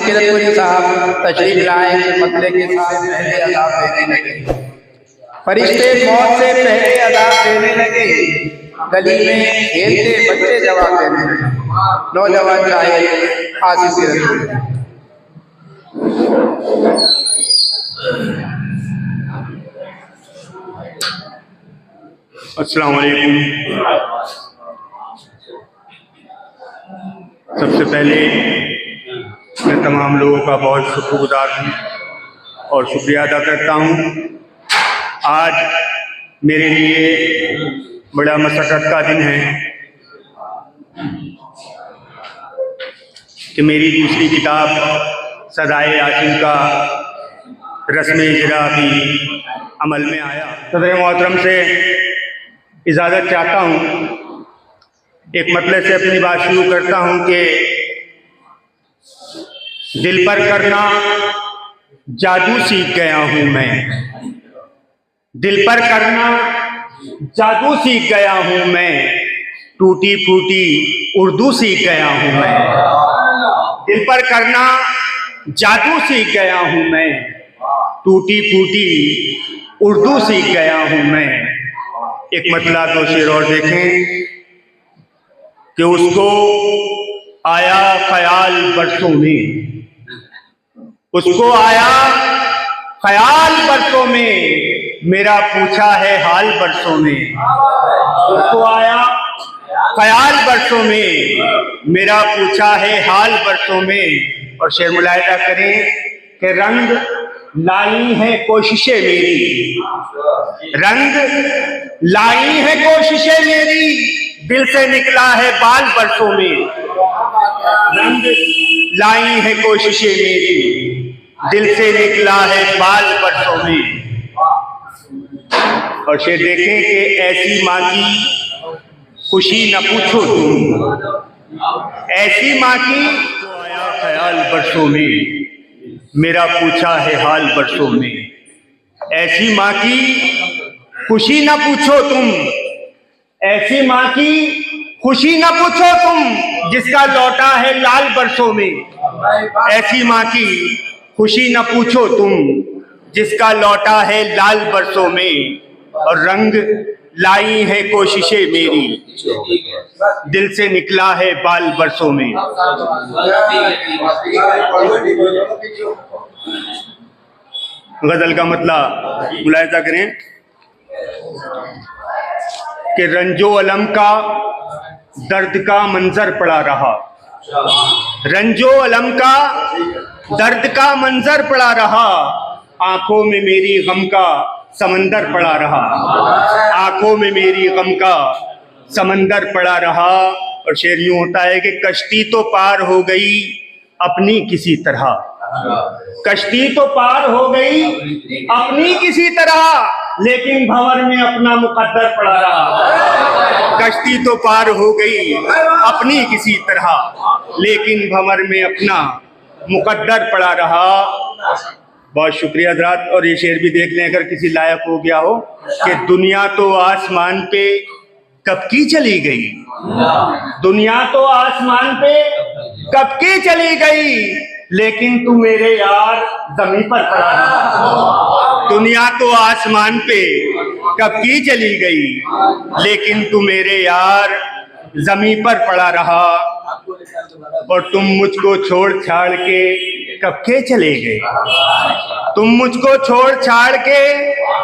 किरतपुरी साहब तशरीफ लाए कि मतले के साथ पहले अदाब देने लगे। फरिश्ते मौत से पहले अदाब देने लगे। गली में खेलते बच्चे जवाब देने लगे। नौजवान शायर आसिफ किरतपुरी। अस्सलाम वालेकुम। सबसे पहले मैं तमाम लोगों का बहुत शुक्रगुजार हूँ और शुक्रिया अदा करता हूँ। आज मेरे लिए बड़ा मशक्क़त का दिन है कि मेरी दूसरी किताब सदाए आसिम का रस्म इजरा भी अमल में आया। सदर मोहतरम से इजाज़त चाहता हूँ। एक मतले से अपनी बात शुरू करता हूँ कि दिल पर करना जादू सीख गया हूँ मैं। दिल पर करना जादू सीख गया हूँ मैं। टूटी फूटी उर्दू सीख गया हूँ मैं। दिल पर करना जादू सीख गया हूँ मैं। टूटी फूटी उर्दू सीख गया हूँ मैं। एक मतला तो शेर और देखें कि उसको आया ख्याल बरसों में। उसको आया ख्याल बरसों में, मेरा पूछा है हाल बरसों में। उसको आया ख्याल बरसों में, मेरा पूछा है हाल बरसों में। और शेर मुलाहिजा करें कि रंग लाई है कोशिशें मेरी। रंग लाई है कोशिशें मेरी, दिल से निकला है बाल बरसों में। रंग लाई है कोशिशें मेरी, दिल से निकला है बाल बरसों में। और शेर देखें कि ऐसी माँ की खुशी न पूछो तुम। ऐसी माँ की तो आया ख्याल बरसों में, मेरा पूछा है हाल बरसों में। ऐसी माँ की खुशी न पूछो तुम। ऐसी माँ की खुशी न पूछो तुम, जिसका लौटा है लाल बरसों में। ऐसी माँ की खुशी न पूछो तुम, जिसका लौटा है लाल बरसों में। और रंग लाई है कोशिशें मेरी, दिल से निकला है बाल बरसों में। गजल का मतलब मुलाहिजा करें कि रंजो अलम का दर्द का मंजर पड़ा रहा। रंजो अलम का दर्द का मंजर पड़ा रहा। आंखों में मेरी गम का समंदर पड़ा रहा। आंखों में मेरी गम का समंदर पड़ा रहा। और शेर यूं होता है कि कश्ती तो पार हो गई अपनी किसी तरह। कश्ती तो पार हो गई अपनी किसी तरह, लेकिन भंवर में अपना मुकद्दर पड़ा रहा। कश्ती तो पार हो गई अपनी किसी तरह, लेकिन भंवर में अपना मुकद्दर पड़ा रहा। बहुत शुक्रिया हज़रात। और ये शेर भी देख लें अगर किसी लायक हो गया हो कि दुनिया तो आसमान पे कब की चली गई। दुनिया तो आसमान पे कब की चली गई, लेकिन तू मेरे यार जमीन पर पड़ा रहा। दुनिया तो आसमान पे कब की चली गई, लेकिन तू मेरे यार जमीन पर पड़ा रहा। और तुम मुझको छोड़ छाड़ के कब के चले गए। तुम मुझको छोड़ छाड़ के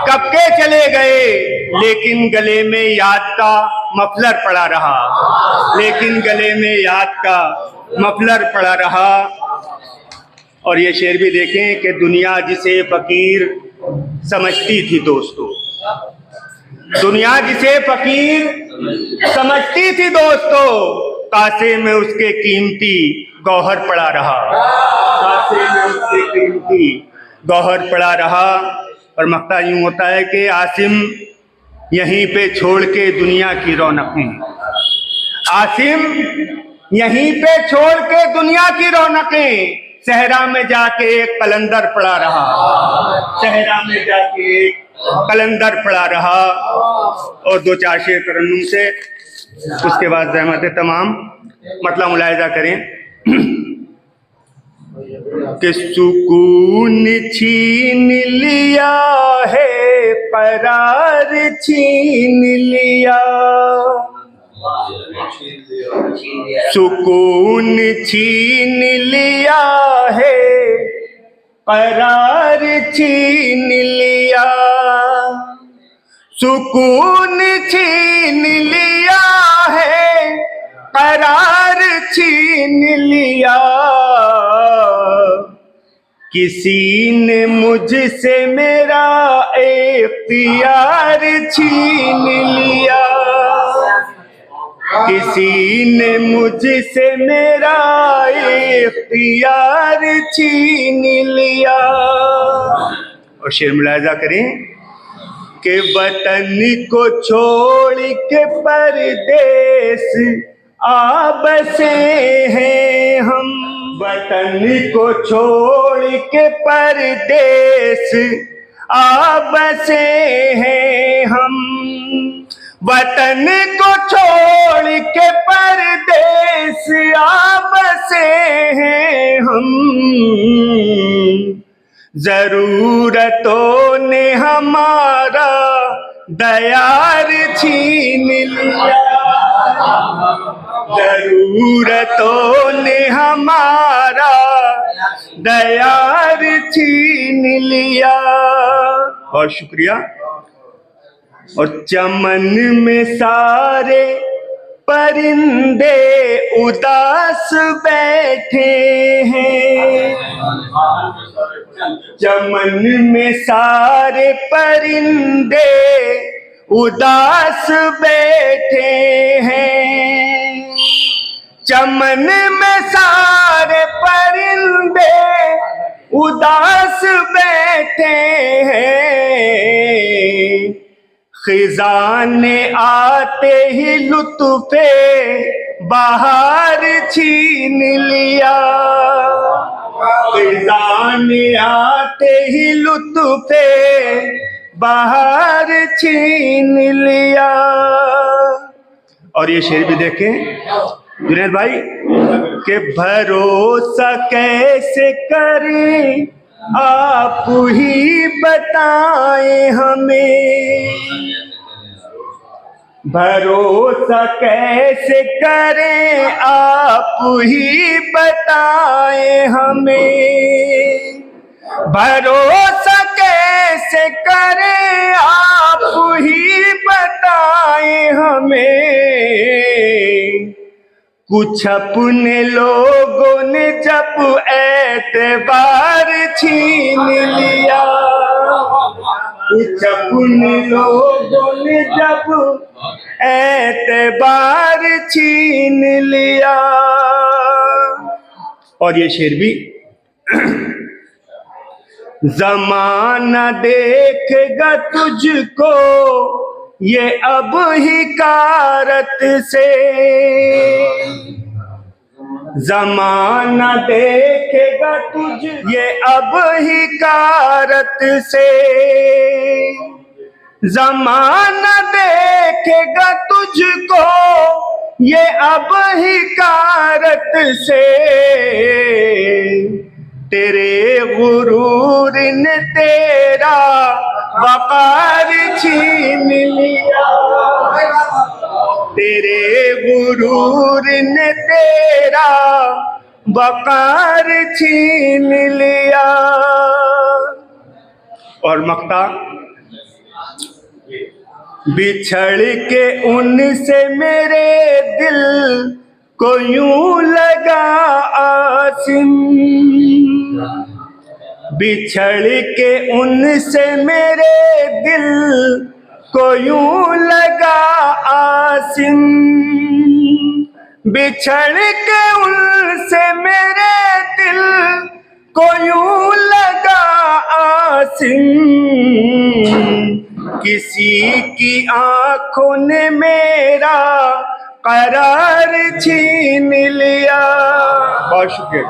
कब के चले गए, लेकिन गले में याद का मफलर पड़ा रहा। लेकिन गले में याद का मफलर पड़ा रहा। और ये शेर भी देखें कि दुनिया जिसे फकीर समझती थी दोस्तों। दुनिया जिसे फकीर समझती थी दोस्तों, कासे में उसके कीमती गौहर पड़ा रहा। कासे में उसके कीमती गौहर पड़ा रहा। और मक्ता यूं होता है कि आसिम यहीं पे छोड़ के दुनिया की रौनकें। आसिम यहीं पे छोड़ के दुनिया की रौनकें, सहरा में जाके एक कलंदर पड़ा रहा। सहरा में जाके एक कलंदर पड़ा रहा। और दो चार शेर तरन्नुम से, उसके बाद ज़हमत तमाम मतलब मुलाहिजा करें कि सुकून छीन लिया है, करार छीन लिया। सुकून छीन लिया है, करार छीन लिया। सुकून छीन लिया है, करार छीन लिया। किसी ने मुझसे मेरा इख्तियार छीन लिया। किसी ने मुझसे मेरा इख्तियार छीन लिया। और शेर मुलाहिजा करें कि वतन को छोड़ के परदेस आ बसे हैं हम। वतन को छोड़ के परदेस आ बसे हैं हम। वतन को छोड़ के परदेस आ बसे हैं हम। जरूरतों ने हमारा दयार छीन लिया। जरूरतों ने हमारा दयार छीन लिया। बहुत शुक्रिया। और चमन में सारे परिंदे उदास बैठे हैं। चमन में सारे परिंदे उदास बैठे हैं। चमन में सारे परिंदे उदास बैठे हैं। खिजाने आते ही लुत्फे बहार छीन लिया। खिजाने आते ही लुत्फे बहार छीन लिया। और ये शेर भी देखें जुनैद भाई कि भरोसा कैसे करें आप ही बताएं हमें। भरोसा कैसे करें आप ही बताएं हमें। भरोसा कैसे करें आप ही बताएं हमें। कुछ अपने लोगों ने जब एतबार छीन लिया। कुछ अपने लोगों ने जब एतबार छीन लिया। और ये शेर भी ज़माना देखेगा तुझको ये अब हिकारत से। ज़माना देखेगा तुझ ये अब हिकारत से। ज़माना देखेगा तुझको ये अब हिकारत से। तेरे गुरूर ने तेरा वक़ार छीन लिया। तेरे गुरूर ने तेरा वक़ार छीन लिया। और मक्ता बिछड़ के उनसे मेरे दिल को यूं लगा आसिम। बिछड़ के उनसे मेरे दिल को यूं लगा आसिम। बिछड़ के उनसे मेरे दिल को यूं लगा आसिम। किसी की आंखों ने मेरा करार छीन लिया। बहुत शुक्रिया।